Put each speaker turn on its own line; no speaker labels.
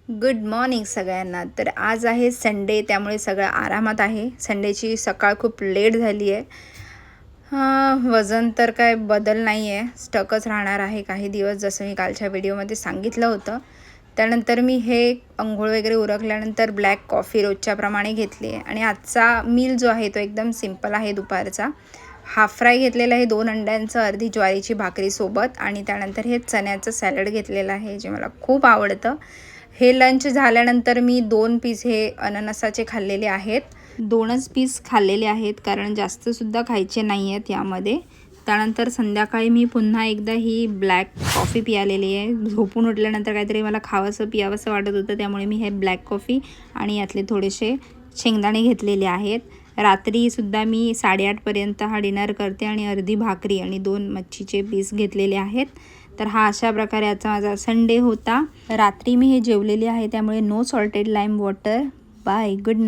Good morning सगळ्यांना. तर आज आहे संडे, त्यामुळे सगळं आरामात आहे. संडेची सकाळ खूप लेट झाली आहे. वजन तर काय बदल नाही आहे, स्टकच राहणार आहे काही दिवस, जसं मी कालच्या व्हिडिओमध्ये सांगितलं होतं. त्यानंतर मी हे अंघोळ वगैरे उरकल्यानंतर ब्लॅक कॉफी रोजच्याप्रमाणे घेतली आहे. आणि आजचा मील जो आहे तो एकदम सिंपल आहे. दुपारचा हाफ फ्राय घेतलेला आहे 2 अंड्यांचं, अर्धी ज्वारीची भाकरीसोबत, आणि त्यानंतर हे चण्याचं सॅलड घेतलेलं आहे जे मला खूप आवडतं. हे लंच झाल्यानंतर मी 2 पीस हे अननसाचे खाल्लेले आहेत. 2च पीस खाल्लेले आहेत, कारण जास्तसुद्धा खायचे नाही आहेत यामध्ये. त्यानंतर संध्याकाळी मी पुन्हा एकदा ही ब्लॅक कॉफी पियालेली आहे. झोपून उठल्यानंतर काहीतरी मला खावंसं पियावंसं वाटत होतं, त्यामुळे मी हे ब्लॅक कॉफी आणि यातले थोडेसे शेंगदाणे घेतलेले आहेत. रात्रीसुद्धा मी 8:30 पर्यंत हा डिनर करते आणि अर्धी भाकरी आणि 2 मच्छीचे पीस घेतलेले आहेत. तर हा अशा प्रकारे आजचा माझा संडे होता. रात्री मी हे जेवलेले आहे, त्यामुळे no salted lime water. Bye, good night.